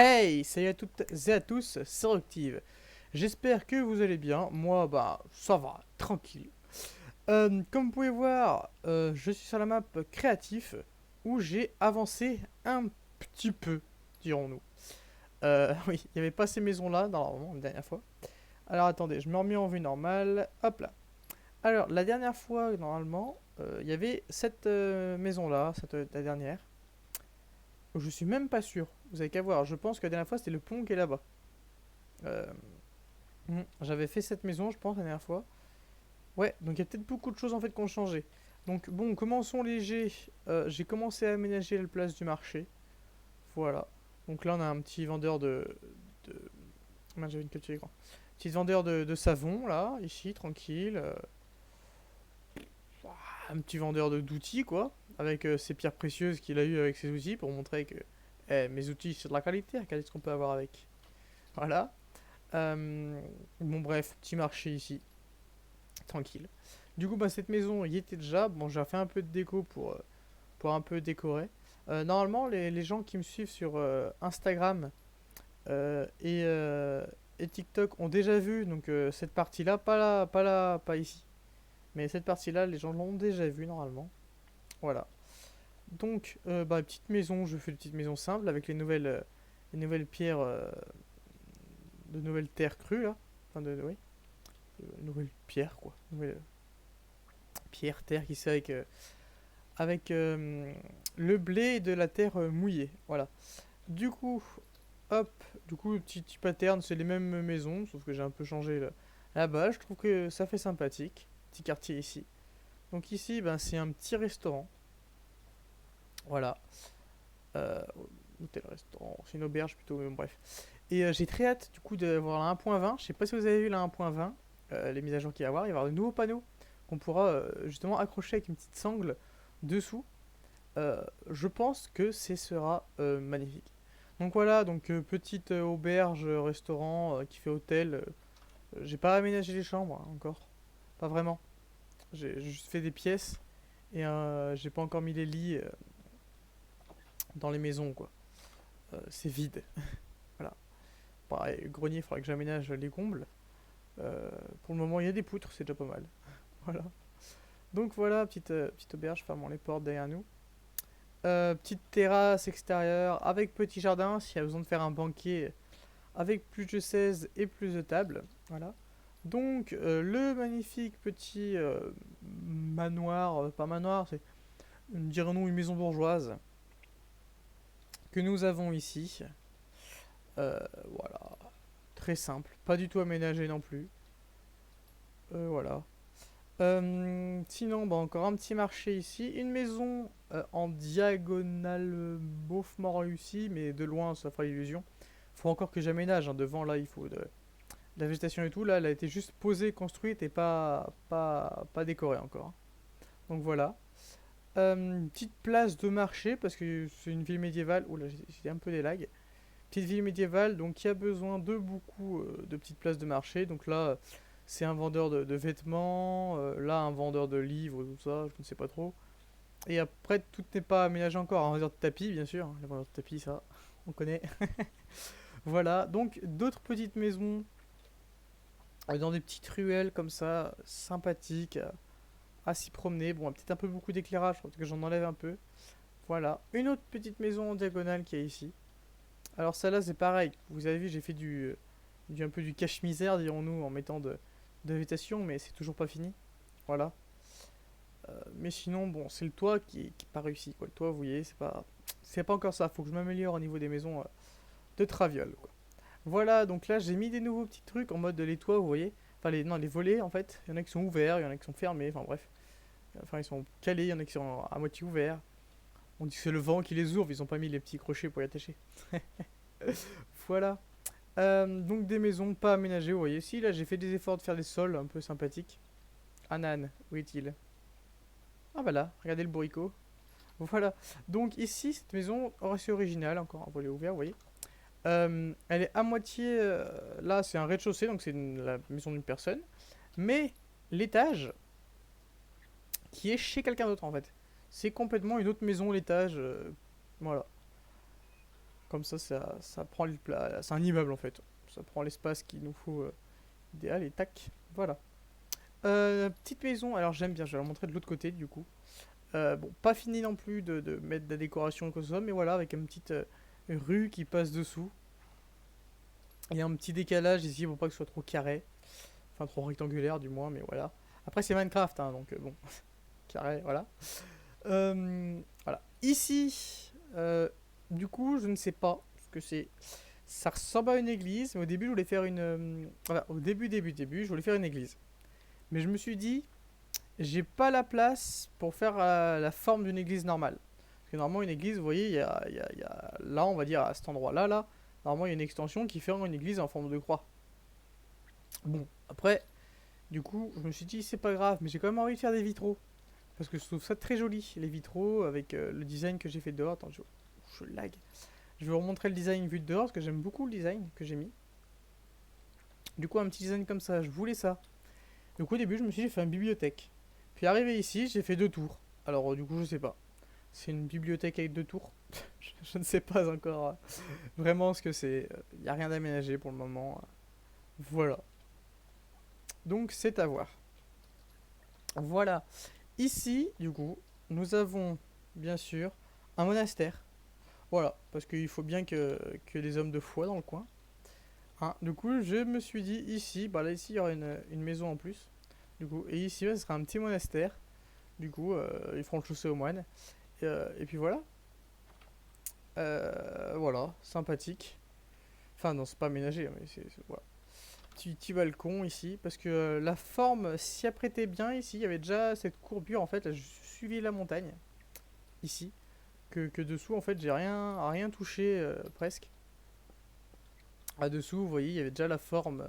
Hey, salut à toutes et à tous, c'est Roctive. J'espère que vous allez bien. Moi, bah, ça va, tranquille. Comme vous pouvez voir, je suis sur la map créatif où j'ai avancé un petit peu, dirons-nous. Oui, il n'y avait pas ces maisons-là, normalement, la dernière fois. Alors attendez, je me remets en vue normale. Hop là. Alors, la dernière fois, normalement, il y avait cette maison-là, la dernière. Je suis même pas sûr. Vous avez qu'à voir. Je pense que la dernière fois, c'était le pont qui est là-bas. Euh, J'avais fait cette maison, je pense, la dernière fois. Ouais, donc il y a peut-être beaucoup de choses en fait qui ont changé. Donc bon, commençons léger. J'ai commencé à aménager la place du marché. Voilà. Donc là, on a un petit vendeur de... Mince, j'avais une capture écran. Petit vendeur de savon, là, ici, tranquille. Un petit vendeur d'outils, quoi. Avec ses pierres précieuses qu'il a eu avec ses outils pour montrer que mes outils, c'est de la qualité. Regardez ce qu'on peut avoir avec. Voilà. Bon, bref, petit marché ici. Tranquille. Du coup, bah, cette maison y était déjà. Bon, j'ai fait un peu de déco pour un peu décorer. Normalement, les gens qui me suivent sur Instagram euh, et, euh, et TikTok ont déjà vu donc cette partie-là, pas là, pas là, pas ici. Mais cette partie-là, les gens l'ont déjà vu normalement. Voilà. Donc, bah, petite maison, je fais une petite maison simple avec les nouvelles pierres, de nouvelles terres crues là. Enfin, oui, de nouvelles pierres quoi. Nouvelles pierres, terres qui sont avec le blé de la terre mouillée. Voilà. Du coup, hop, du coup, le petit pattern, c'est les mêmes maisons, sauf que j'ai un peu changé là-bas. Je trouve que ça fait sympathique. Petit quartier ici. Donc ici, ben, c'est un petit restaurant. Voilà. Euh, Hôtel-restaurant, c'est une auberge plutôt, mais bon, bref. Et j'ai très hâte du coup de voir la 1.20. Je sais pas si vous avez vu la 1.20, les mises à jour qu'il va y avoir. Il va y avoir de nouveaux panneaux qu'on pourra justement accrocher avec une petite sangle dessous. Je pense que ce sera magnifique. Donc voilà, donc petite auberge, restaurant qui fait hôtel. J'ai pas aménagé les chambres hein, encore, pas vraiment. J'ai juste fait des pièces et j'ai pas encore mis les lits dans les maisons quoi. C'est vide, voilà. Pareil, grenier, il faudra que j'aménage les combles. Pour le moment, il y a des poutres, c'est déjà pas mal. Voilà. Donc voilà, petite auberge, fermons les portes derrière nous. Petite terrasse extérieure avec petit jardin s'il y a besoin de faire un banquet avec plus de 16 et plus de tables. Voilà. Donc le magnifique petit manoir, pas manoir, c'est dirons-nous une maison bourgeoise que nous avons ici. Voilà. Très simple, pas du tout aménagé non plus. Voilà. Sinon, bah, encore un petit marché ici. Une maison en diagonale beaufement réussie, mais de loin ça fera illusion. Faut encore que j'aménage. Hein. Devant là, il faut de la végétation et tout. Là, elle a été juste posée, construite et pas décorée encore. Hein. Donc voilà. Une petite place de marché parce que c'est une ville médiévale. Oula, j'ai un peu des lags. Petite ville médiévale, donc qui a besoin de beaucoup de petites places de marché. Donc là, c'est un vendeur de vêtements, là un vendeur de livres, tout ça, je ne sais pas trop. Et après, tout n'est pas aménagé encore. Un vendeur de tapis, bien sûr. Le vendeur de tapis, ça, on connaît. Voilà, donc d'autres petites maisons dans des petites ruelles comme ça, sympathiques, à s'y promener. Bon, peut-être un peu beaucoup d'éclairage, faut que j'en enlève un peu. Voilà, une autre petite maison en diagonale qui est ici. Alors celle-là, c'est pareil. Vous avez vu, j'ai fait un peu du cache-misère, dirons-nous, en mettant de la végétation, mais c'est toujours pas fini. Voilà. Mais sinon, bon, c'est le toit qui est pas réussi, quoi. Le toit, vous voyez, c'est pas encore ça. Faut que je m'améliore au niveau des maisons de Traviol, quoi. Voilà, donc là, j'ai mis des nouveaux petits trucs en mode de les toits, vous voyez. Enfin, non, les volets, en fait. Il y en a qui sont ouverts, il y en a qui sont fermés, enfin bref. Enfin, ils sont calés, il y en a qui sont à moitié ouverts. On dit que c'est le vent qui les ouvre, ils ont pas mis les petits crochets pour y attacher. Voilà. Donc des maisons pas aménagées, vous voyez. Si, là, j'ai fait des efforts de faire des sols un peu sympathiques. Anan, où est-il? Ah bah là, regardez le bourricot. Voilà. Donc ici, cette maison assez originale, encore un volet ouvert, vous voyez. Elle est à moitié... là, c'est un rez-de-chaussée, donc c'est la maison d'une personne. Mais l'étage, qui est chez quelqu'un d'autre, en fait. C'est complètement une autre maison, l'étage. Voilà. Comme ça prend le plat. C'est un immeuble en fait. Ça prend l'espace qu'il nous faut idéal et tac. Voilà. Petite maison, alors j'aime bien, je vais la montrer de l'autre côté du coup. Bon, pas fini non plus de mettre de la décoration ou quoi que ce soit, mais voilà, avec une petite rue qui passe dessous. Et un petit décalage ici pour pas que ce soit trop carré. Enfin, trop rectangulaire du moins, mais voilà. Après, c'est Minecraft, hein, donc bon, carré, voilà. Voilà. Ici, du coup, je ne sais pas ce que c'est. Ça ressemble à une église, mais au début, je voulais faire une. Voilà, au début, je voulais faire une église. Mais je me suis dit, j'ai pas la place pour faire la forme d'une église normale. Parce que normalement, une église, vous voyez, là, on va dire, à cet endroit-là, là, normalement, il y a une extension qui fait une église en forme de croix. Bon, après, du coup, je me suis dit, c'est pas grave, mais j'ai quand même envie de faire des vitraux. Parce que je trouve ça très joli, les vitraux, avec le design que j'ai fait dehors. Attends, je lag. Je vais vous remontrer le design vu de dehors, parce que j'aime beaucoup le design que j'ai mis. Du coup, un petit design comme ça, je voulais ça. Donc au début, je me suis dit, j'ai fait une bibliothèque. Puis arrivé ici, j'ai fait 2 tours. Alors du coup, je sais pas. C'est une bibliothèque avec 2 tours. Je ne sais pas encore vraiment ce que c'est. Il n'y a rien d'aménagé pour le moment. Voilà. Donc c'est à voir. Voilà. Ici, du coup, nous avons bien sûr un monastère. Voilà, parce qu'il faut bien que des hommes de foi dans le coin. Hein, du coup, je me suis dit ici, bah là ici il y aura une maison en plus. Du coup, et ici, ce sera un petit monastère. Du coup, ils feront le chaussée aux moines. Et puis voilà. Voilà, sympathique. Enfin, non, c'est pas aménagé, mais voilà. Petit balcon ici, parce que la forme s'y apprêtait bien ici. Il y avait déjà cette courbure, en fait, là, je suivais la montagne, ici. Que dessous, en fait, j'ai rien touché, presque. À dessous, vous voyez, il y avait déjà la forme.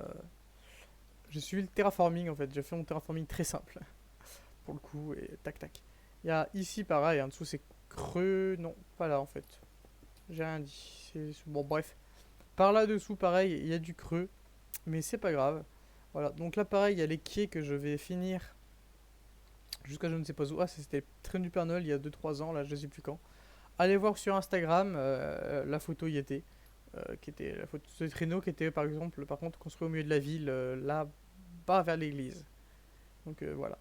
J'ai suivi le terraforming, en fait. J'ai fait mon terraforming très simple, pour le coup, et tac tac. Il y a ici, pareil, en dessous, c'est creux. Non, pas là, en fait. J'ai rien dit. Bon, bref. Par là-dessous, pareil, il y a du creux. Mais c'est pas grave. Voilà, donc là, pareil, il y a les quais que je vais finir jusqu'à je ne sais pas où. Ah, c'était Train du Père Noël il y a 2 3 ans, là, je sais plus quand. Allez voir sur Instagram, la photo y était. Qui était la photo de traîneau qui était, par exemple, par contre, construit au milieu de la ville, là-bas vers l'église. Donc voilà.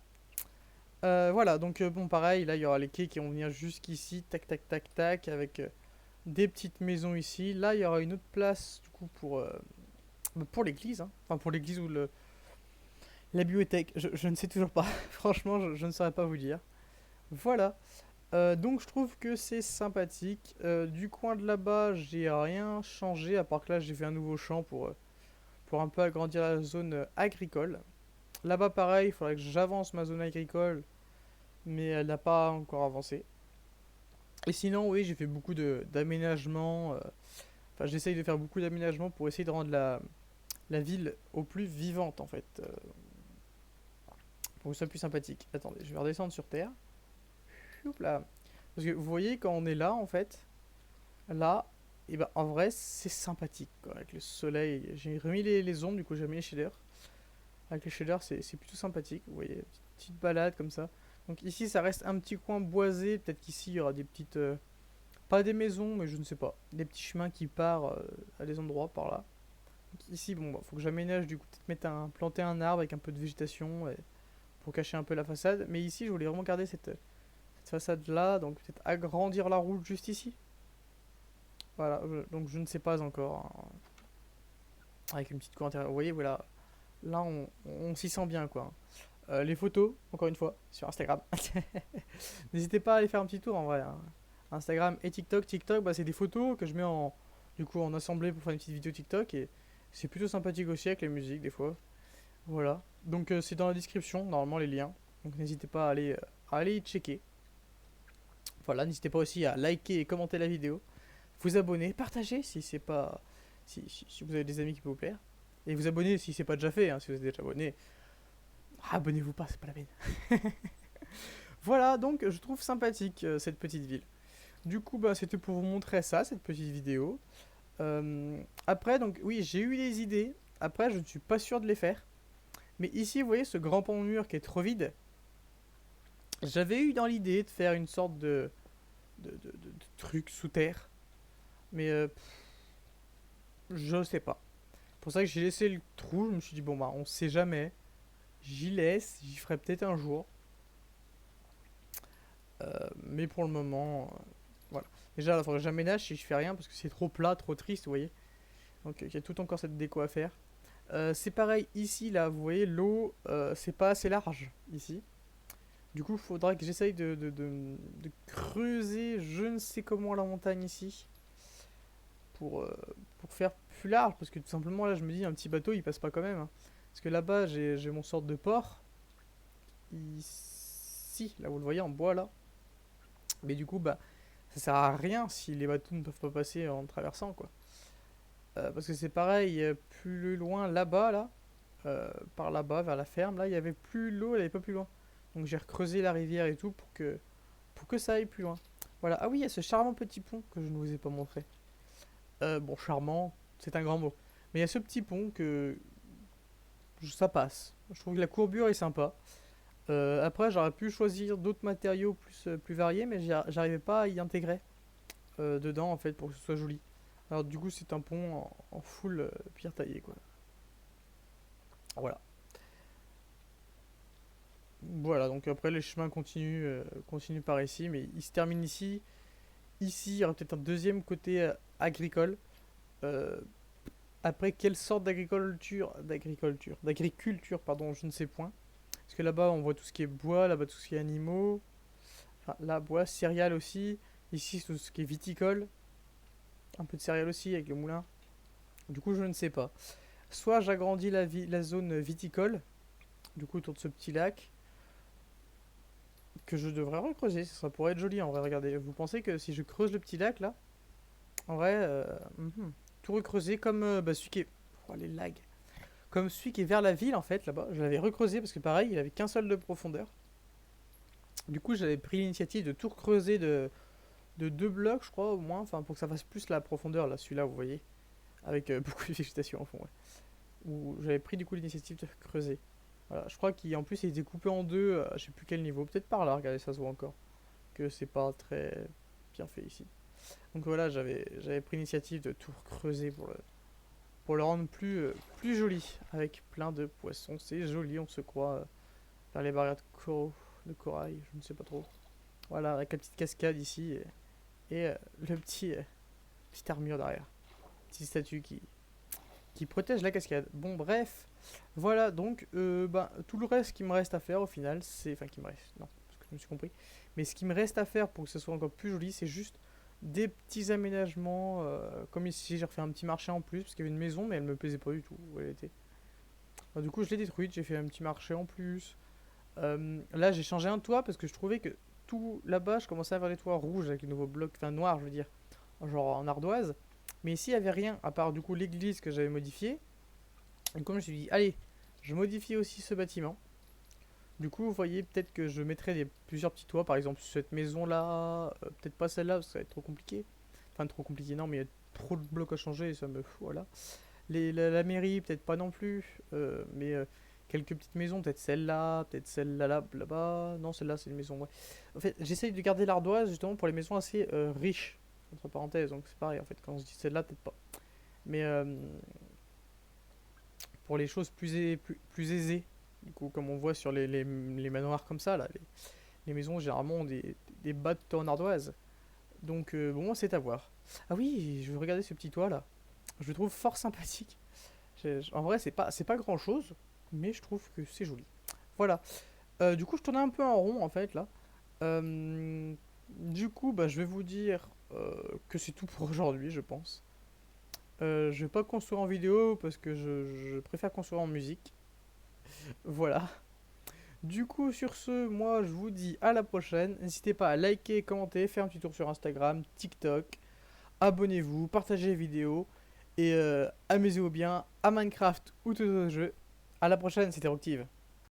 Voilà, donc bon, pareil, là, il y aura les quais qui vont venir jusqu'ici, tac, tac, tac, tac, avec des petites maisons ici. Là, il y aura une autre place, du coup, pour l'église, hein. Enfin, pour l'église ou la bibliothèque. Je ne sais toujours pas. Franchement, je ne saurais pas vous dire. Voilà. Donc, je trouve que c'est sympathique. Du coin de là-bas, j'ai rien changé, à part que là, j'ai fait un nouveau champ pour un peu agrandir la zone agricole. Là-bas, pareil, il faudrait que j'avance ma zone agricole, mais elle n'a pas encore avancé. Et sinon, oui, j'ai fait beaucoup d'aménagements. Enfin, j'essaye de faire beaucoup d'aménagements pour essayer de rendre la ville au plus vivante, en fait. Pour que ce soit plus sympathique. Attendez, je vais redescendre sur Terre. Houp là. Parce que vous voyez, quand on est là, en fait, là, et ben en vrai, c'est sympathique, quoi, avec le soleil. J'ai remis les ombres, du coup, j'ai remis les shaders. Avec les shaders, c'est plutôt sympathique. Vous voyez, petite balade comme ça. Donc ici, ça reste un petit coin boisé. Peut-être qu'ici, il y aura des petites. Pas des maisons, mais je ne sais pas. Des petits chemins qui partent à des endroits par là. Donc ici, bon, bah, faut que j'aménage, du coup, peut-être planter un arbre avec un peu de végétation pour cacher un peu la façade. Mais ici, je voulais vraiment garder cette façade là. Donc peut-être agrandir la route juste ici. Voilà, donc je ne sais pas encore, hein. Avec une petite cour intérieure. Vous voyez, voilà. Là, on s'y sent bien, quoi. Les photos, encore une fois, sur Instagram. N'hésitez pas à aller faire un petit tour en vrai, hein. Instagram et TikTok. TikTok, bah, c'est des photos que je mets du coup, en assemblée pour faire une petite vidéo TikTok. Et c'est plutôt sympathique aussi avec les musiques, des fois. Voilà. Donc, c'est dans la description, normalement, les liens. Donc, n'hésitez pas à aller y checker. Voilà, n'hésitez pas aussi à liker et commenter la vidéo. Vous abonner, partager si c'est pas. Si vous avez des amis qui peuvent vous plaire. Et vous abonner si c'est pas déjà fait, hein, si vous êtes déjà abonné. Abonnez-vous pas, c'est pas la peine. Voilà, donc je trouve sympathique cette petite ville. Du coup, bah, c'était pour vous montrer ça, cette petite vidéo. Après, donc oui, j'ai eu des idées. Après, je ne suis pas sûr de les faire. Mais ici, vous voyez ce grand pan de mur qui est trop vide. J'avais eu dans l'idée de faire une sorte de truc sous terre. Mais je sais pas. Pour ça que j'ai laissé le trou, je me suis dit, bon bah on sait jamais. J'y laisse, j'y ferai peut-être un jour. Mais pour le moment, voilà. Déjà, il faudrait que j'aménage si je fais rien parce que c'est trop plat, trop triste, vous voyez. Donc il y a tout encore cette déco à faire. C'est pareil ici, là, vous voyez, l'eau, c'est pas assez large ici. Du coup, il faudra que j'essaye de creuser je ne sais comment la montagne ici pour, euh, pour faire plus large. Parce que tout simplement, là, je me dis, un petit bateau, il passe pas quand même, hein. Parce que là-bas, j'ai mon sorte de port. Ici, là, vous le voyez en bois, là. Mais du coup, bah, ça sert à rien si les bateaux ne peuvent pas passer en traversant, quoi. Parce que c'est pareil, plus loin là-bas, là, par là-bas, vers la ferme, là, il y avait plus l'eau, elle avait pas plus loin. Donc j'ai recreusé la rivière et tout pour que ça aille plus loin. Voilà. Ah oui, il y a ce charmant petit pont que je ne vous ai pas montré. Bon, charmant, c'est un grand mot. Mais il y a ce petit pont que ça passe. Je trouve que la courbure est sympa. Après, j'aurais pu choisir d'autres matériaux plus variés, mais j'arrivais pas à y intégrer dedans en fait pour que ce soit joli. Alors du coup, c'est un pont en full pierre taillée quoi. Voilà. Voilà, donc après les chemins continuent par ici, mais ils se terminent ici. Ici, il y aura peut-être un deuxième côté agricole. Euh, Après, quelle sorte d'agriculture, pardon, je ne sais point. Parce que là-bas, on voit tout ce qui est bois, là-bas tout ce qui est animaux. Enfin, là, bois, céréales aussi. Ici, tout ce qui est viticole. Un peu de céréales aussi avec le moulin. Du coup, je ne sais pas. Soit j'agrandis la zone viticole, du coup autour de ce petit lac, que je devrais recreuser. Ça pourrait être joli en vrai. Regardez, vous pensez que si je creuse le petit lac là, en vrai, tout recreuser comme bah, celui qui est. Oh, les lags. Comme celui qui est vers la ville en fait, là-bas. Je l'avais recreusé parce que pareil, il avait qu'un seul de profondeur. Du coup, j'avais pris l'initiative de tout recreuser de deux blocs, je crois, au moins, enfin pour que ça fasse plus la profondeur là, celui-là, vous voyez, avec beaucoup de végétation en fond. Ouais. Où j'avais pris du coup l'initiative de creuser. Voilà, je crois qu'en plus il était coupé en deux, je sais plus quel niveau, peut-être par là, regardez, ça se voit encore, que c'est pas très bien fait ici. Donc voilà, j'avais pris l'initiative de tout creuser pour le rendre plus joli, avec plein de poissons, c'est joli, on se croit vers les barrières de corail, je ne sais pas trop. Voilà, avec la petite cascade ici, et le petite armure derrière, petite statue qui protège la cascade. Bon, bref, voilà donc bah, tout le reste qui me reste à faire au final, c'est. Enfin, qui me reste, non, parce que je me suis compris. Mais ce qui me reste à faire pour que ce soit encore plus joli, c'est juste des petits aménagements. Comme ici, j'ai refait un petit marché en plus, parce qu'il y avait une maison, mais elle me plaisait pas du tout où elle était. Bah, du coup, je l'ai détruite, j'ai fait un petit marché en plus. Là, j'ai changé un toit parce que je trouvais que tout là-bas, je commençais à avoir les toits rouges avec les nouveaux blocs, enfin noirs, je veux dire, genre en ardoise. Mais ici, il n'y avait rien, à part du coup l'église que j'avais modifiée. Et comme je me suis dit, allez, je modifie aussi ce bâtiment. Du coup, vous voyez, peut-être que je mettrai plusieurs petits toits, par exemple sur cette maison-là, peut-être pas celle-là, parce que ça va être trop compliqué. Enfin, trop compliqué, non, mais il y a trop de blocs à changer et ça me fout, voilà. La mairie, peut-être pas non plus, mais quelques petites maisons, peut-être celle-là, là-bas. Non, celle-là, c'est une maison, ouais. En fait, j'essaye de garder l'ardoise justement pour les maisons assez riches, entre parenthèses, donc c'est pareil, en fait, quand on se dit celle-là, peut-être pas. Mais pour les choses plus aisées. Du coup, comme on voit sur les manoirs comme ça, là, les maisons généralement ont des battes en ardoise. Donc, bon, c'est à voir. Ah oui, je vais regarder ce petit toit là. Je le trouve fort sympathique. En vrai, c'est pas grand chose, mais je trouve que c'est joli. Voilà. Du coup, je tournais un peu en rond en fait là. Du coup, bah, je vais vous dire que c'est tout pour aujourd'hui, je pense. Je vais pas construire en vidéo parce que je préfère construire en musique. Voilà. Du coup, sur ce, moi je vous dis à la prochaine. N'hésitez pas à liker, commenter, faire un petit tour sur Instagram, TikTok. Abonnez-vous, partagez les vidéos et amusez-vous bien à Minecraft ou tout autre jeu. À la prochaine, c'était Roctive.